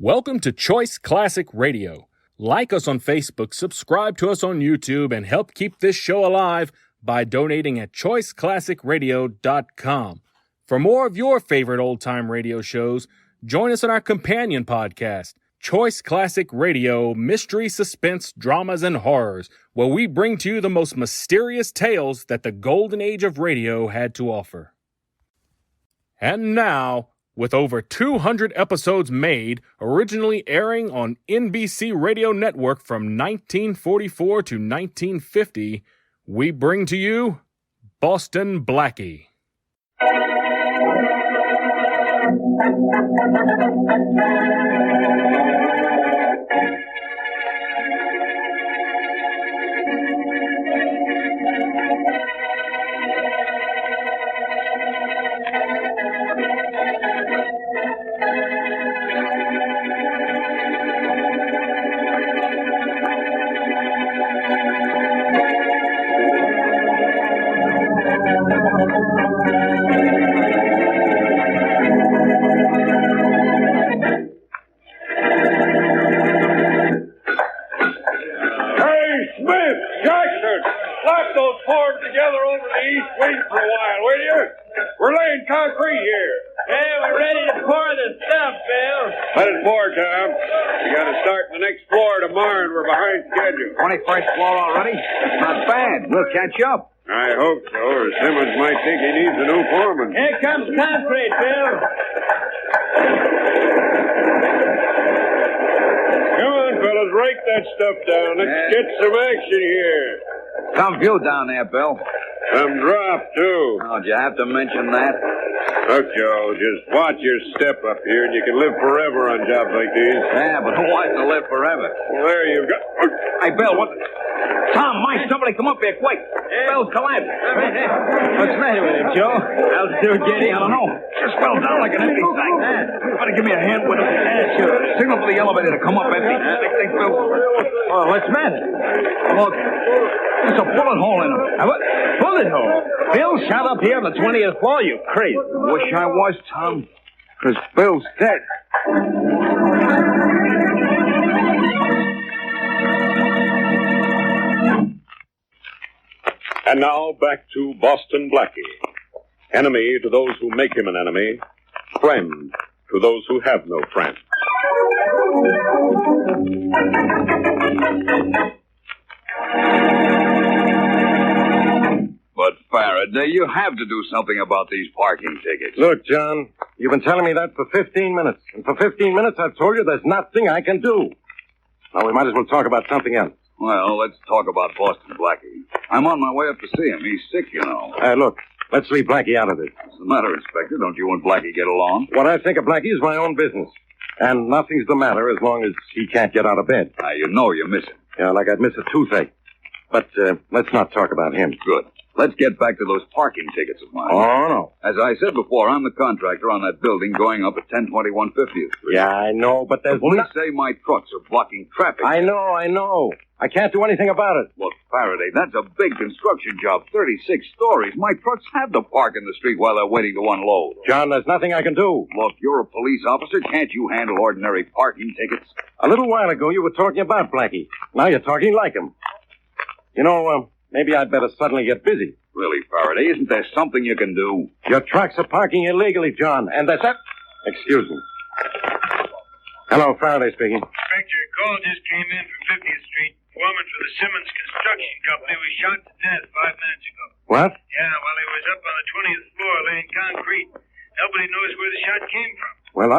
Welcome to Choice Classic Radio. Like us on Facebook, subscribe to us on YouTube, and help keep this show alive by donating at choiceclassicradio.com. For more of your favorite old-time radio shows, join us on our companion podcast, Choice Classic Radio, Mystery, Suspense, Dramas, and Horrors, where we bring to you the most mysterious tales that the golden age of radio had to offer. And now, with over 200 episodes made, originally airing on NBC Radio Network from 1944 to 1950, we bring to you Boston Blackie. Concrete here. Yeah, we're ready to pour the stuff, Bill. Let it pour, Tom. We got to start the next floor tomorrow, and we're behind schedule. 21st floor already? Not bad. We'll catch up. I hope so, or Simmons might think he needs a new foreman. Here comes concrete, Bill. Come on, fellas, rake that stuff down. Let's get some action here. Some view down there, Bill. Some drop, too. Oh, did you have to mention that? Look, Joe, just watch your step up here, and you can live forever on jobs like these. Yeah, but who wants to live forever? Well, there you go. Hey, Bill, what the... Tom, Mike, somebody come up here, quick. Bill's collapsed. What's the matter with him, Joe? Altitude getting? I don't know. Just fell down like an empty sack. You better give me a hand with it. Yeah, sure. Signal for the elevator to come up empty. Think, Bill. Oh, what's the matter? Look, there's a bullet hole in him. What? Bullet hole? Bill shot up here on the 20th floor, you crazy. Wish I was, Tom. Because Bill's dead. And now back to Boston Blackie. Enemy to those who make him an enemy. Friend to those who have no friend. But, Faraday, you have to do something about these parking tickets. Look, John, you've been telling me that for 15 minutes. And for 15 minutes, I've told you there's nothing I can do. Now, we might as well talk about something else. Well, let's talk about Boston Blackie. I'm on my way up to see him. He's sick, you know. Look, let's leave Blackie out of this. What's the matter, Inspector? Don't you and Blackie get along? What I think of Blackie is my own business. And nothing's the matter as long as he can't get out of bed. Now, you know you miss him. Yeah, like I'd miss a toothache. But let's not talk about him. Good. Let's get back to those parking tickets of mine. Oh, no. As I said before, I'm the contractor on that building going up at 1021 50th Street. Yeah, I know, but there's... The police say my trucks are blocking traffic. I know. I can't do anything about it. Look, Faraday, that's a big construction job, 36 stories. My trucks have to park in the street while they're waiting to unload. John, there's nothing I can do. Look, you're a police officer. Can't you handle ordinary parking tickets? A little while ago, you were talking about Blackie. Now you're talking like him. You know, maybe I'd better suddenly get busy. Really, Faraday, isn't there something you can do? Your trucks are parking illegally, John, and that's it. Excuse me. Hello, Faraday speaking. Inspector, a call just came in from 50th Street. Foreman for the Simmons Construction Company was shot to death 5 minutes ago. What? Yeah, while he was up on the 20th floor laying concrete. Nobody knows where the shot came from. Well,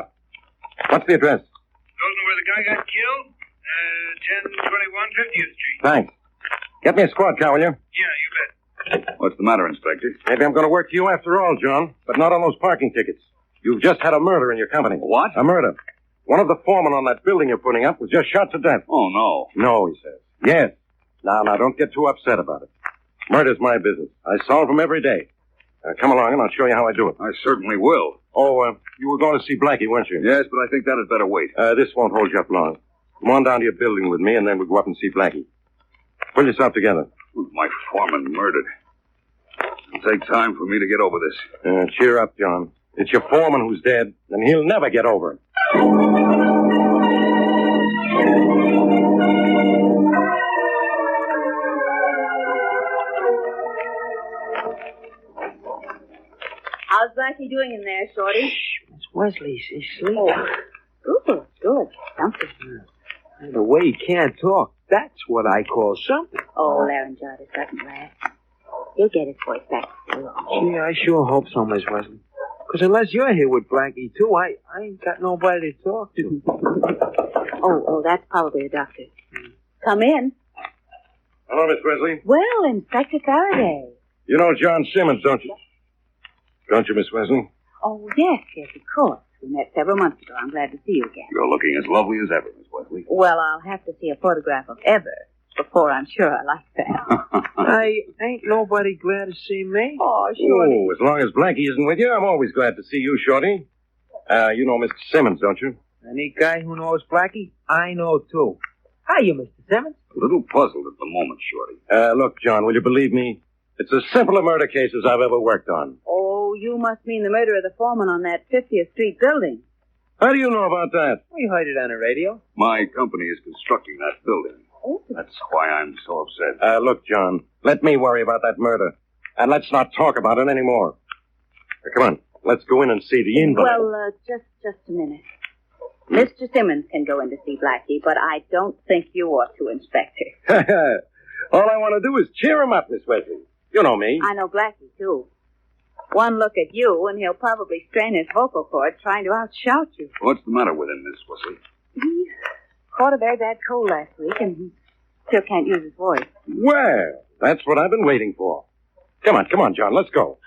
what's the address? Don't know where the guy got killed? 1021 50th Street. Thanks. Get me a squad car, will you? Yeah, you bet. What's the matter, Inspector? Maybe I'm going to work for you after all, John, but not on those parking tickets. You've just had a murder in your company. What? A murder. One of the foremen on that building you're putting up was just shot to death. Oh, no. No, he says. Yes. Now, don't get too upset about it. Murder's my business. I solve them every day. Come along and I'll show you how I do it. I certainly will. Oh, you were going to see Blackie, weren't you? Yes, but I think that had better wait. This won't hold you up long. Come on down to your building with me, and then we'll go up and see Blackie. Pull yourself together. My foreman murdered. It'll take time for me to get over this. Cheer up, John. It's your foreman who's dead, and he'll never get over it. doing in there, Shorty? Miss Wesley, she's sleeping. Oh, good. Something. The way he can't talk, that's what I call something. Oh, laryngitis doesn't last. He'll get his voice back before long. Gee, I sure hope so, Miss Wesley. Because unless you're here with Blackie, too, I ain't got nobody to talk to. Oh, that's probably the doctor. Come in. Hello, Miss Wesley. Well, Inspector Faraday. You know John Simmons, don't you? Don't you, Miss Wesley? Oh, yes, of course. We met several months ago. I'm glad to see you again. You're looking as lovely as ever, Miss Wesley. Well, I'll have to see a photograph of Ever before I'm sure I like that. I ain't nobody glad to see me. Oh, Shorty. Oh, as long as Blackie isn't with you, I'm always glad to see you, Shorty. You know Mr. Simmons, don't you? Any guy who knows Blackie, I know, too. Hiya, Mr. Simmons. A little puzzled at the moment, Shorty. Look, John, will you believe me? It's as simple a murder case as I've ever worked on. Oh, you must mean the murder of the foreman on that 50th Street building. How do you know about that? We heard it on the radio. My company is constructing that building. Oh. That's why I'm so upset. Look, John, let me worry about that murder. And let's not talk about it anymore. Come on, let's go in and see the invalid. Well, just a minute. Mr. Simmons can go in to see Blackie, but I don't think you ought to, Inspector. All I want to do is cheer him up, Miss Wesley. You know me. I know Blackie, too. One look at you, and he'll probably strain his vocal cords trying to outshout you. What's the matter with him, Miss Wesley? He caught a very bad cold last week, and he still can't use his voice. Well, that's what I've been waiting for. Come on, John, let's go.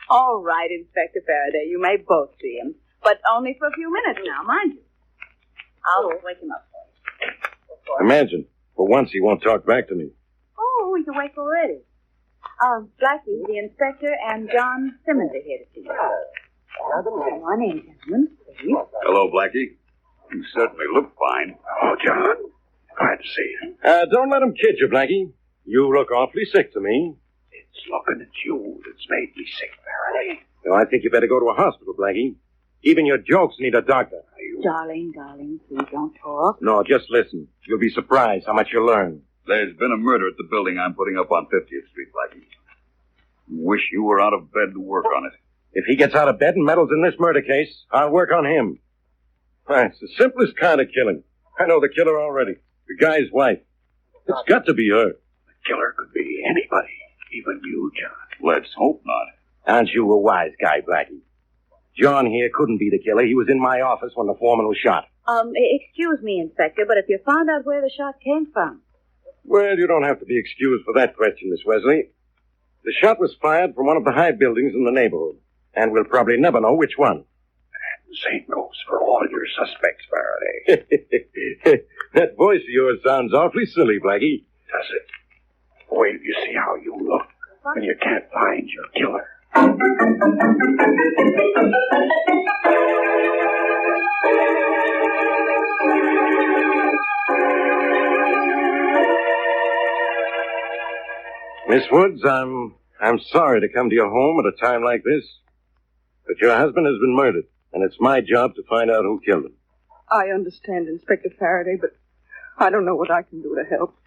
All right, Inspector Faraday, you may both see him, but only for a few minutes now, mind you. I'll wake him up for you. Imagine, for once he won't talk back to me. Oh, he's awake already. Blackie, the inspector, and John Simmons are here to see you. Come on in, gentlemen, please. Hello, Blackie. You certainly look fine. Oh, John. Glad to see you. Don't let him kid you, Blackie. You look awfully sick to me. It's looking at you that's made me sick, Faraday. Well, I think you better go to a hospital, Blackie. Even your jokes need a doctor. Darling, please don't talk. No, just listen. You'll be surprised how much you'll learn. There's been a murder at the building I'm putting up on 50th Street, Blackie. Wish you were out of bed to work on it. If he gets out of bed and meddles in this murder case, I'll work on him. Why, it's the simplest kind of killing. I know the killer already. The guy's wife. It's got to be her. The killer could be anybody, even you, John. Let's hope not. Aren't you a wise guy, Blackie? John here couldn't be the killer. He was in my office when the foreman was shot. Excuse me, Inspector, but if you found out where the shot came from... Well, you don't have to be excused for that question, Miss Wesley. The shot was fired from one of the high buildings in the neighborhood, and we'll probably never know which one. And the same goes for all your suspects, Faraday. That voice of yours sounds awfully silly, Blackie. Does it? Wait till you see how you look when you can't find your killer. Miss Woods, I'm sorry to come to your home at a time like this, but your husband has been murdered, and it's my job to find out who killed him. I understand, Inspector Faraday, but I don't know what I can do to help.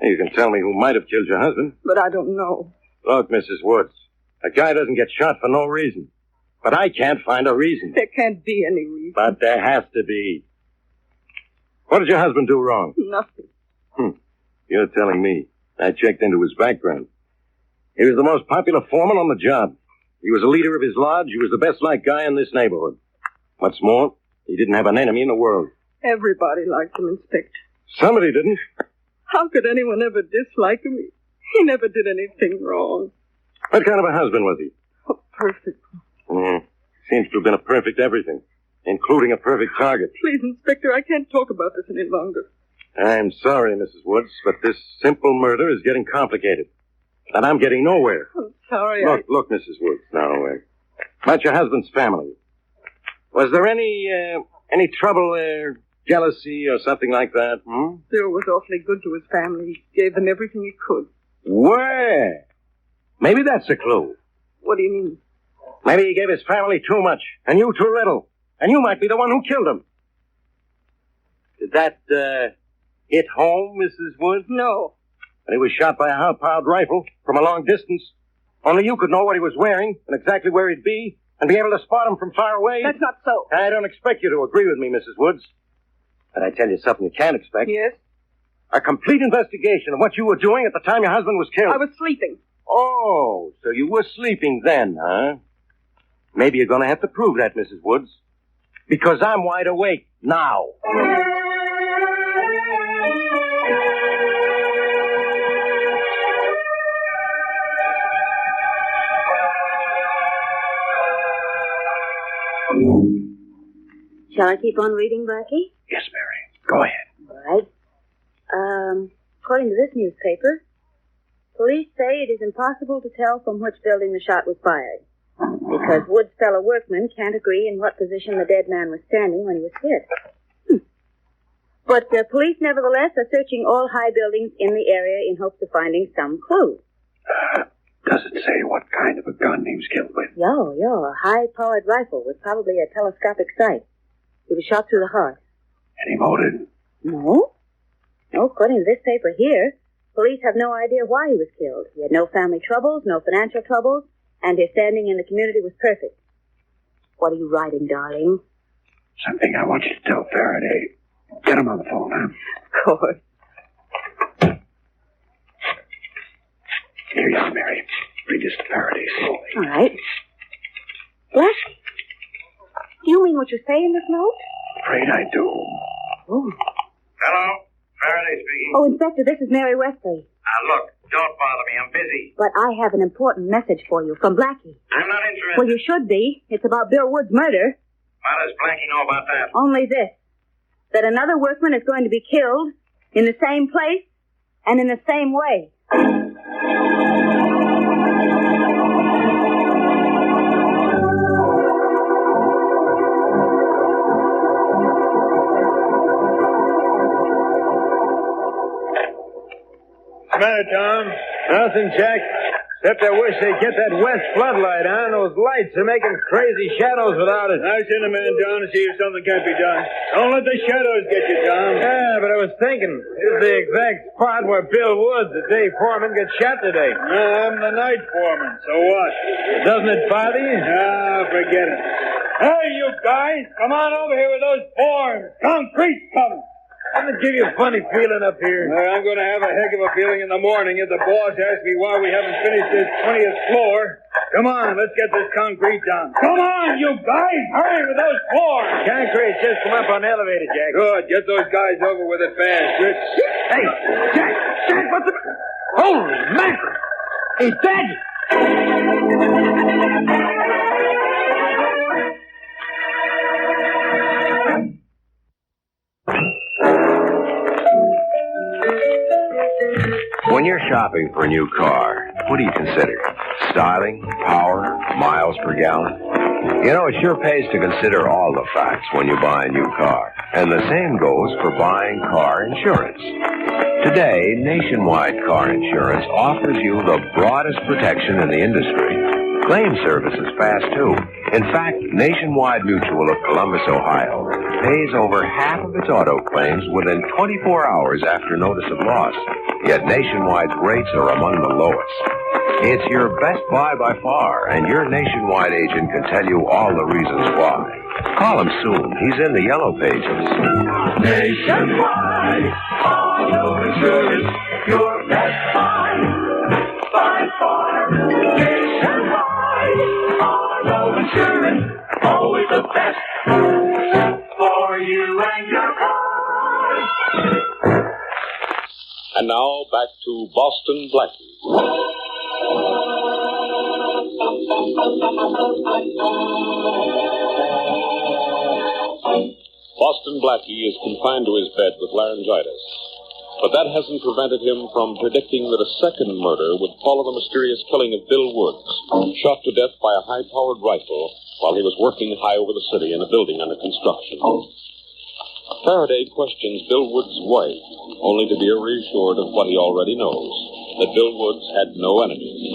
You can tell me who might have killed your husband. But I don't know. Look, Mrs. Woods, a guy doesn't get shot for no reason. But I can't find a reason. There can't be any reason. But there has to be. What did your husband do wrong? Nothing. You're telling me. I checked into his background. He was the most popular foreman on the job. He was a leader of his lodge. He was the best-liked guy in this neighborhood. What's more, he didn't have an enemy in the world. Everybody liked him, Inspector. Somebody didn't. How could anyone ever dislike him? He never did anything wrong. What kind of a husband was he? Oh, perfect. Seems to have been a perfect everything, including a perfect target. Please, Inspector, I can't talk about this any longer. I'm sorry, Mrs. Woods, but this simple murder is getting complicated. And I'm getting nowhere. I'm sorry. Look, Mrs. Woods, now, about your husband's family. Was there any trouble there? Jealousy or something like that? Bill was awfully good to his family. He gave them everything he could. Where? Maybe that's a clue. What do you mean? Maybe he gave his family too much, and you too little. And you might be the one who killed him. Did that, hit home, Mrs. Woods? No. And he was shot by a high-powered rifle from a long distance. Only you could know what he was wearing and exactly where he'd be and be able to spot him from far away? That's not so. I don't expect you to agree with me, Mrs. Woods. But I tell you something you can't expect. Yes? A complete investigation of what you were doing at the time your husband was killed. I was sleeping. Oh, so you were sleeping then, huh? Maybe you're going to have to prove that, Mrs. Woods. Because I'm wide awake now. Shall I keep on reading, Blackie? Yes, Mary. Go ahead. All right. According to this newspaper, police say it is impossible to tell from which building the shot was fired, because Wood's fellow workmen can't agree in what position the dead man was standing when he was hit. But police, nevertheless, are searching all high buildings in the area in hopes of finding some clue. Does it say what kind of a gun he was killed with? Yeah, a high-powered rifle with probably a telescopic sight. He was shot through the heart. Any motive? No, according to this paper here, police have no idea why he was killed. He had no family troubles, no financial troubles, and his standing in the community was perfect. What are you writing, darling? Something I want you to tell Faraday. Get him on the phone, huh? Of course. Here you are, Mary. Read this to Faraday slowly. All right. Blackie, do you mean what you say in this note? Afraid I do. Oh. Hello? Faraday speaking. Oh, Inspector, this is Mary Wesley. Look, don't bother me. I'm busy. But I have an important message for you from Blackie. I'm not interested. Well, you should be. It's about Bill Wood's murder. What does Blackie know about that? Only this, that another workman is going to be killed in the same place and in the same way. What's the matter, Tom? Nothing, Jack. Except I wish they'd get that west floodlight on. Those lights are making crazy shadows without it. I'll send a man down to see if something can't be done. Don't let the shadows get you, Tom. Yeah, but I was thinking, this is the exact spot where Bill Woods, the day foreman, got shot today. I'm the night foreman, so what? Doesn't it bother you? Ah, forget it. Hey, you guys, come on over here with those forms. Concrete's coming. Doesn't it give you a funny feeling up here? I'm going to have a heck of a feeling in the morning if the boss asks me why we haven't finished this 20th floor. Come on, let's get this concrete done. Come on, you guys! Hurry with those floors! Concrete's just come up on the elevator, Jack. Good. Get those guys over with it fast, Rich. Hey, Jack, what's the... Holy mackerel! He's dead! When you're shopping for a new car, what do you consider? Styling, power, miles per gallon? You know, it sure pays to consider all the facts when you buy a new car. And the same goes for buying car insurance. Today, Nationwide Car Insurance offers you the broadest protection in the industry. Claim service is fast, too. In fact, Nationwide Mutual of Columbus, Ohio, pays over half of its auto claims within 24 hours after notice of loss. Yet Nationwide's rates are among the lowest. It's your best buy by far, and your Nationwide agent can tell you all the reasons why. Call him soon. He's in the yellow pages. Nationwide auto insurance, your best buy by far. Nationwide auto insurance, always the best for you and your car. And now back to Boston Blackie. Boston Blackie is confined to his bed with laryngitis. But that hasn't prevented him from predicting that a second murder would follow the mysterious killing of Bill Woods, shot to death by a high-powered rifle while he was working high over the city in a building under construction. Faraday questions Bill Woods' wife, only to be reassured of what he already knows, that Bill Woods had no enemies.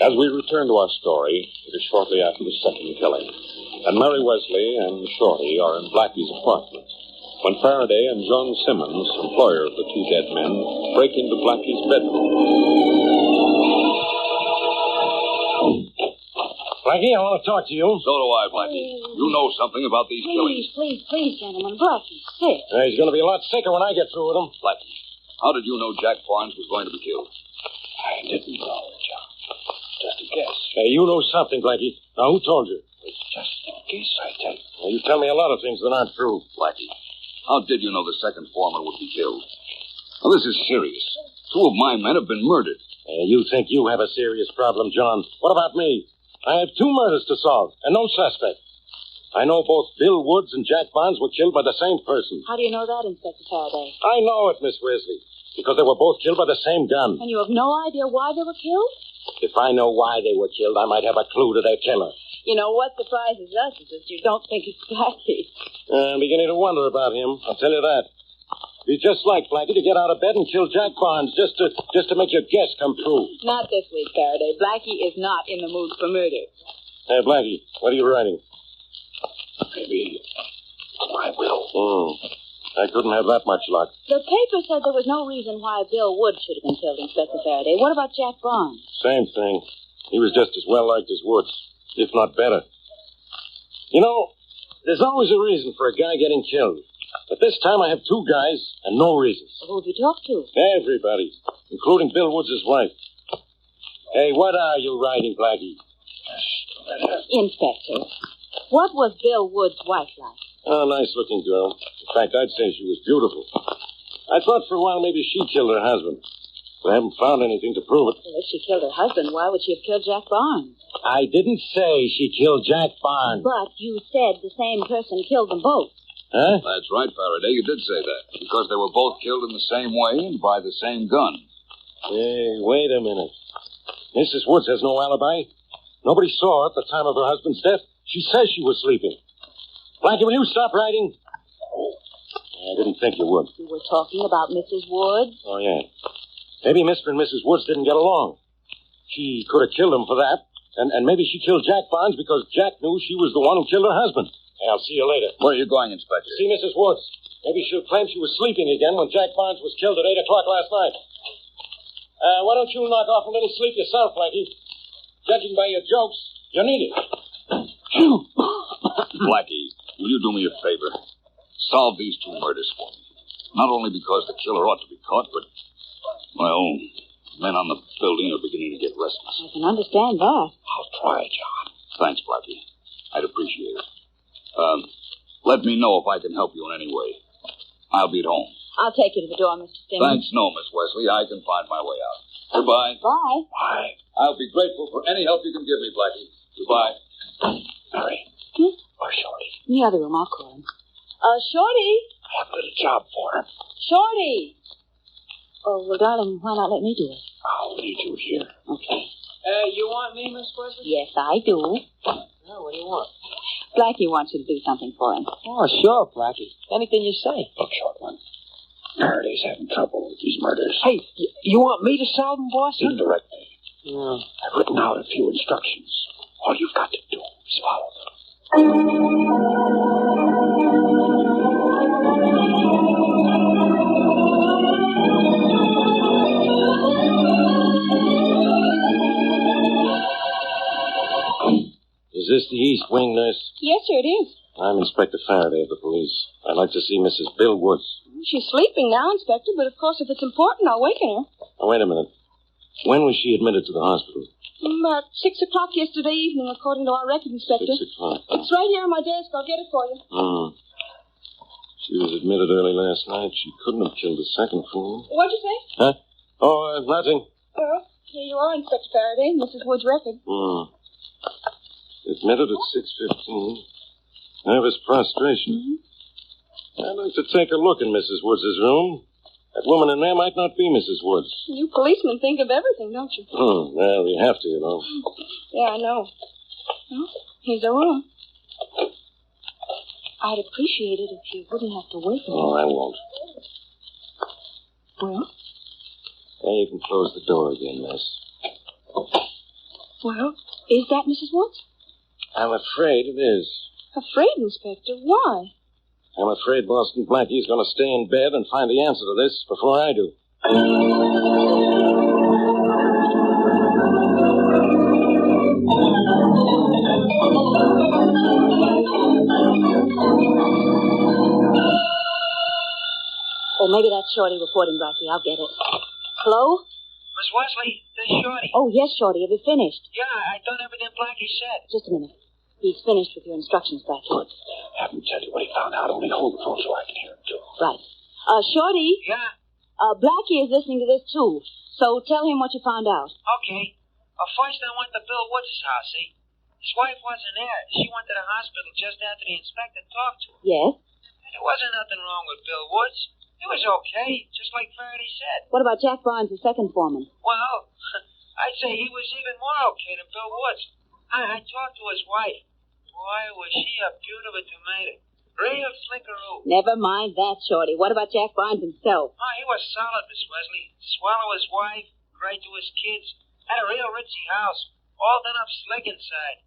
As we return to our story, it is shortly after the second killing, and Mary Wesley and Shorty are in Blackie's apartment, when Faraday and John Simmons, employer of the two dead men, break into Blackie's bedroom. Blackie, I want to talk to you. So do I, Blackie. You know something about these killings. Please, gentlemen. Blackie's sick. He's going to be a lot sicker when I get through with him. Blackie, how did you know Jack Barnes was going to be killed? I didn't know, John. Just a guess. You know something, Blackie. Now, who told you? It's just a guess, I tell you. Well, you tell me a lot of things that aren't true. Blackie, how did you know the second foreman would be killed? Well, this is serious. 2 of my men have been murdered. You think you have a serious problem, John. What about me? I have 2 murders to solve, and no suspect. I know both Bill Woods and Jack Barnes were killed by the same person. How do you know that, Inspector Faraday? I know it, Miss Wesley, because they were both killed by the same gun. And you have no idea why they were killed? If I know why they were killed, I might have a clue to their killer. You know, what surprises us is that you don't think it's Blackie. I'm beginning to wonder about him, I'll tell you that. It'd be just like Blackie to get out of bed and kill Jack Barnes just to make your guess come true. Not this week, Faraday. Blackie is not in the mood for murder. Hey, Blackie, what are you writing? Maybe I will. I couldn't have that much luck. The paper said there was no reason why Bill Woods should have been killed, Inspector Faraday. What about Jack Barnes? Same thing. He was just as well liked as Woods, if not better. You know, there's always a reason for a guy getting killed. But this time I have 2 guys and no reasons. Who have you talked to? Everybody, including Bill Woods' wife. Hey, what are you writing, Blackie? Inspector, what was Bill Woods' wife like? Oh, nice-looking girl. In fact, I'd say she was beautiful. I thought for a while maybe she killed her husband. But I haven't found anything to prove it. Well, if she killed her husband, why would she have killed Jack Barnes? I didn't say she killed Jack Barnes. But you said the same person killed them both. Huh? That's right, Faraday. You did say that. Because they were both killed in the same way and by the same gun. Hey, wait a minute. Mrs. Woods has no alibi. Nobody saw her at the time of her husband's death. She says she was sleeping. Blackie, will you stop writing? I didn't think you would. You were talking about Mrs. Woods? Oh, yeah. Maybe Mr. and Mrs. Woods didn't get along. She could have killed him for that. And maybe she killed Jack Barnes because Jack knew she was the one who killed her husband. Hey, I'll see you later. Where are you going, Inspector? See Mrs. Woods. Maybe she'll claim she was sleeping again when Jack Barnes was killed at 8 o'clock last night. Why don't you knock off a little sleep yourself, Blackie? Judging by your jokes, you need it. Blackie, will you do me a favor? Solve these 2 murders for me. Not only because the killer ought to be caught, but, well, men on the building are beginning to get restless. I can understand that. I'll try, John. Thanks, Blackie. I'd appreciate it. Let me know if I can help you in any way. I'll be at home. I'll take you to the door, Mr. Simmons. Thanks, no, Miss Wesley. I can find my way out. Goodbye. Bye. Bye. I'll be grateful for any help you can give me, Blackie. Goodbye. Mary. Or Shorty. In the other room, I'll call him. Shorty? I have a little job for him. Shorty! Oh, well, darling, why not let me do it? I'll need you here. Okay. You want me, Miss Wesley? Yes, I do. Oh, what do you want? Blackie wants you to do something for him. Oh, sure, Blackie. Anything you say. Look, short one. Faraday's having trouble with these murders. Hey, you want me to solve them, boss? Indirectly. Yeah. I've written out a few instructions. All you've got to do is follow them. Is this the East Wing, nurse? Yes, sir, it is. I'm Inspector Faraday of the police. I'd like to see Mrs. Bill Woods. She's sleeping now, Inspector, but of course, if it's important, I'll waken her. Oh, wait a minute. When was she admitted to the hospital? About 6 o'clock yesterday evening, according to our record, Inspector. 6 o'clock. It's right here on my desk. I'll get it for you. She was admitted early last night. She couldn't have killed the second fool. What'd you say? Huh? Oh, nothing. Well, here you are, Inspector Faraday, Mrs. Wood's record. Admitted at 6:15. Nervous prostration. I'd like to take a look in Mrs. Woods' room. That woman in there might not be Mrs. Woods. You policemen think of everything, don't you? Well, you have to, you know. Yeah, I know. Well, here's the room. I'd appreciate it if you wouldn't have to wake me. Oh, I won't. Well? Now you can close the door again, miss. Well, is that Mrs. Woods? I'm afraid it is. Afraid, Inspector? Why? I'm afraid Boston Blackie's going to stay in bed and find the answer to this before I do. Oh, maybe that's Shorty reporting, Blackie. I'll get it. Hello? Miss Wesley, this is Shorty. Oh, yes, Shorty. Have you finished? Yeah, I done everything Blackie said. Just a minute. He's finished with your instructions, Blackie. Good. Have him tell you what he found out. Only hold the phone so I can hear him, too. Right. Shorty? Yeah? Blackie is listening to this, too. So tell him what you found out. Okay. First I went to Bill Woods' house, see? His wife wasn't there. She went to the hospital just after the inspector talked to her. Yes? And there wasn't nothing wrong with Bill Woods. He was okay, just like Faraday said. What about Jack Barnes, the second foreman? Well, I'd say he was even more okay than Bill Woods. I talked to his wife. Boy, was she a beautiful tomato. Real slinkeroo. Never mind that, Shorty. What about Jack Barnes himself? Oh, he was solid, Miss Wesley. Swallow his wife, great to his kids. Had a real ritzy house. All done up slick inside.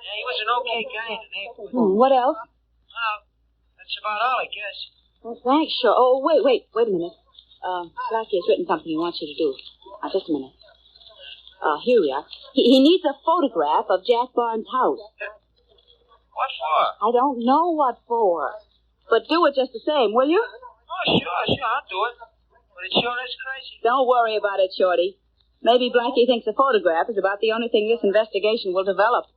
Yeah, he was an okay guy in the neighborhood. What else? Well, that's about all, I guess. Well, thanks, sure. Oh, wait a minute. Blackie has written something he wants you to do. Just a minute. Here we are. He needs a photograph of Jack Barnes' house. What for? I don't know what for. But do it just the same, will you? Oh, sure, I'll do it. But it sure is crazy. Don't worry about it, Shorty. Maybe Blackie thinks the photograph is about the only thing this investigation will develop.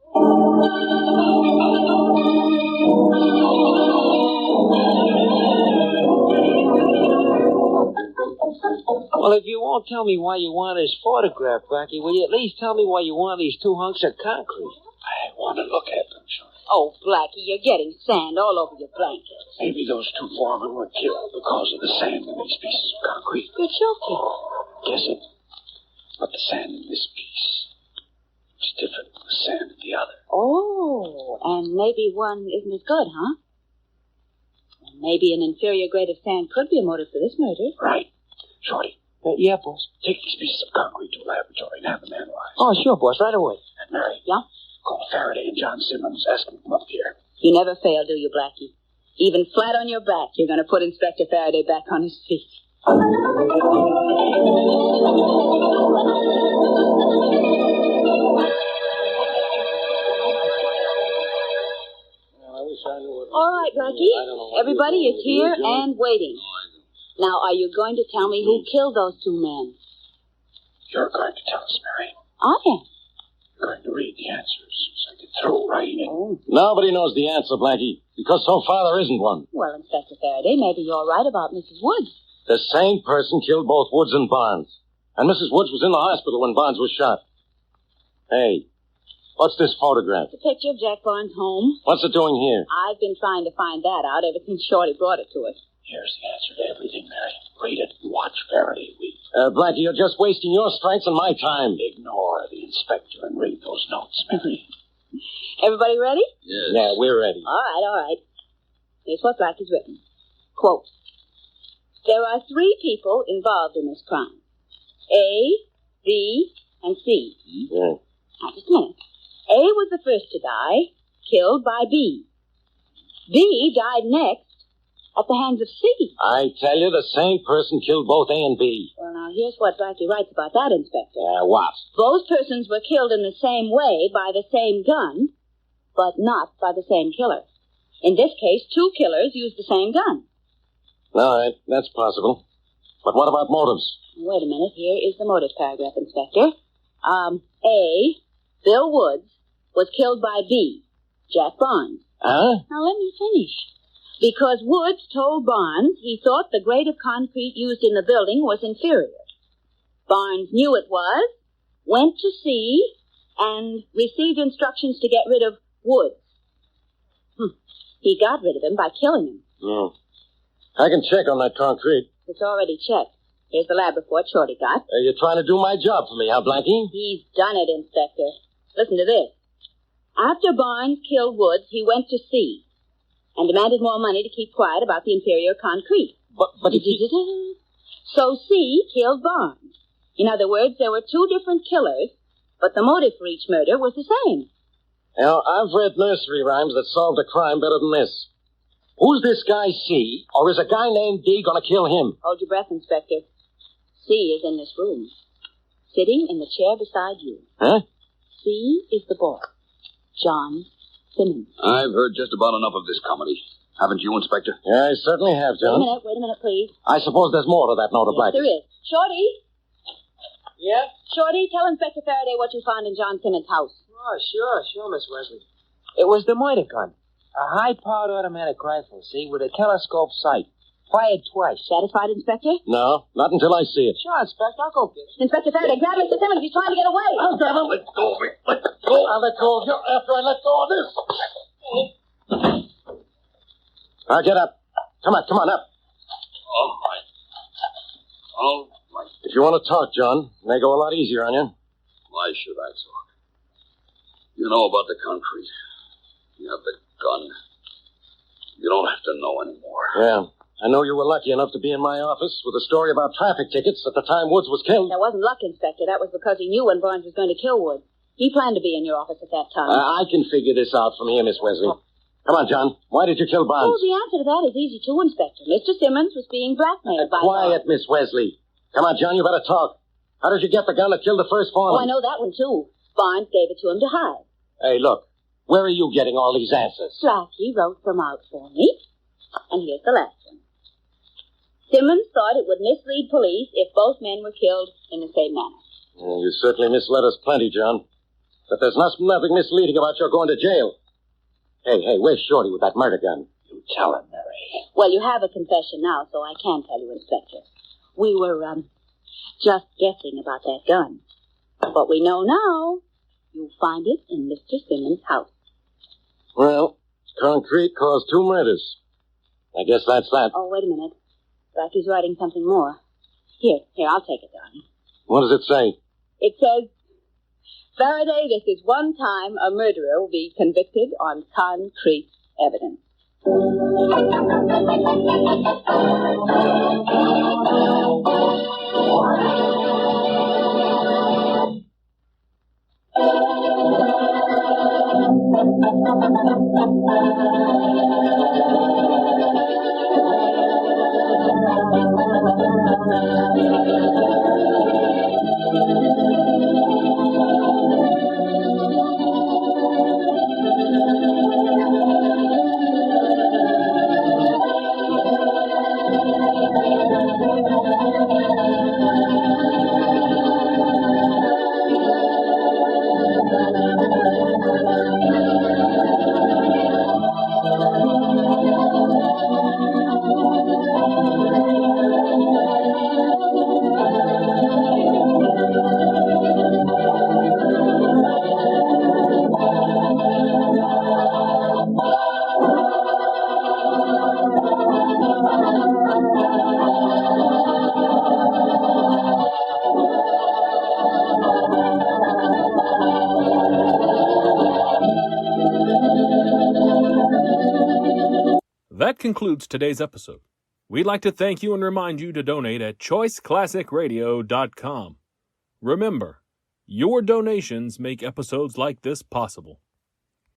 Well, if you won't tell me why you want his photograph, Blackie, will you at least tell me why you want these 2 hunks of concrete? I want to look at them, Shorty. Oh, Blackie, you're getting sand all over your blankets. Maybe those 2 foremen were killed because of the sand in these pieces of concrete. You're joking. Guessing. But the sand in this piece is different from the sand in the other. Oh, and maybe one isn't as good, huh? And maybe an inferior grade of sand could be a motive for this murder. Right. Shorty. Yeah, boss. Take these pieces of concrete to a laboratory and have them analyzed. Oh, sure, boss. Right away. And Mary. Yeah? Call Faraday and John Simmons. Ask them to come up here. You never fail, do you, Blackie? Even flat on your back, you're going to put Inspector Faraday back on his feet. All right, Blackie. Everybody is here and waiting. Now, are you going to tell me who killed those 2 men? You're going to tell us, Mary. I am. You're going to read the answers so I can throw right in. Oh. Nobody knows the answer, Blackie, because so far there isn't one. Well, Inspector Faraday, maybe you're right about Mrs. Woods. The same person killed both Woods and Barnes. And Mrs. Woods was in the hospital when Barnes was shot. Hey, what's this photograph? It's a picture of Jack Barnes' home. What's it doing here? I've been trying to find that out ever since Shorty brought it to us. Here's the answer to everything, Mary. Read it and watch Faraday weep. Blackie, you're just wasting your strength and my time. Ignore the inspector and read those notes, Mary. Everybody ready? Yes. Yeah, we're ready. All right. Here's what Blackie's written. Quote, there are 3 people involved in this crime. A, B, and C. Yeah. Now, just a minute. A was the first to die, killed by B. B died next at the hands of C. I tell you, the same person killed both A and B. Well, now, here's what Blackie writes about that, Inspector. What? Both persons were killed in the same way by the same gun, but not by the same killer. In this case, 2 killers used the same gun. All right, that's possible. But what about motives? Wait a minute. Here is the motive paragraph, Inspector. A, Bill Woods, was killed by B, Jack Barnes. Huh? Now, let me finish. Because Woods told Barnes he thought the grade of concrete used in the building was inferior. Barnes knew it was, went to see, and received instructions to get rid of Woods. He got rid of him by killing him. No. I can check on that concrete. It's already checked. Here's the lab report Shorty got. You're trying to do my job for me, huh, Blackie? He's done it, Inspector. Listen to this. After Barnes killed Woods, he went to C and demanded more money to keep quiet about the inferior concrete. But So C killed Barnes. In other words, there were 2 different killers, but the motive for each murder was the same. Now, I've read nursery rhymes that solved a crime better than this. Who's this guy C, or is a guy named D going to kill him? Hold your breath, Inspector. C is in this room, sitting in the chair beside you. Huh? C is the boy. John Simmons. I've heard just about enough of this comedy. Haven't you, Inspector? Yeah, I certainly have, John. Wait a minute, please. I suppose there's more to that note of Yes, Blackie. there is. Shorty? Yeah? Shorty, tell Inspector Faraday what you found in John Simmons' house. Oh, sure, Miss Wesley. It was the murder gun. A high-powered automatic rifle, see, with a telescope sight. Fired twice. Satisfied, Inspector? No, not until I see it. Sure, Inspector, I'll go get it. Inspector Faraday, grab Mr. Simmons. He's trying to get away. Oh, grab him. Let go of me. Let go. I'll let go of you after I let go of this. Now, get up. Come on up. All right. If you want to talk, John, it may go a lot easier on you. Why should I talk? You know about the concrete. You have the gun. You don't have to know anymore. Yeah. I know you were lucky enough to be in my office with a story about traffic tickets at the time Woods was killed. That wasn't luck, Inspector. That was because he knew when Barnes was going to kill Wood. He planned to be in your office at that time. I can figure this out from here, Miss Wesley. Come on, John. Why did you kill Barnes? Oh, the answer to that is easy, too, Inspector. Mr. Simmons was being blackmailed by Quiet, Miss Wesley. Come on, John, you better talk. How did you get the gun that killed the first foreman? Oh, I know that one, too. Barnes gave it to him to hide. Hey, look. Where are you getting all these answers? Blackie wrote them out for me. And here's the last one. Simmons thought it would mislead police if both men were killed in the same manner. Yeah, you certainly misled us plenty, John. But there's nothing misleading about your going to jail. Hey, where's Shorty with that murder gun? You tell him, Mary. Well, you have a confession now, so I can tell you, Inspector. We were, just guessing about that gun. But we know now. You'll find it in Mr. Simmons' house. Well, concrete caused 2 murders. I guess that's that. Oh, wait a minute. Blackie's writing something more. Here, I'll take it, darling. What does it say? It says, Faraday, this is one time a murderer will be convicted on concrete evidence. That concludes today's episode. We'd like to thank you and remind you to donate at choiceclassicradio.com. Remember, your donations make episodes like this possible.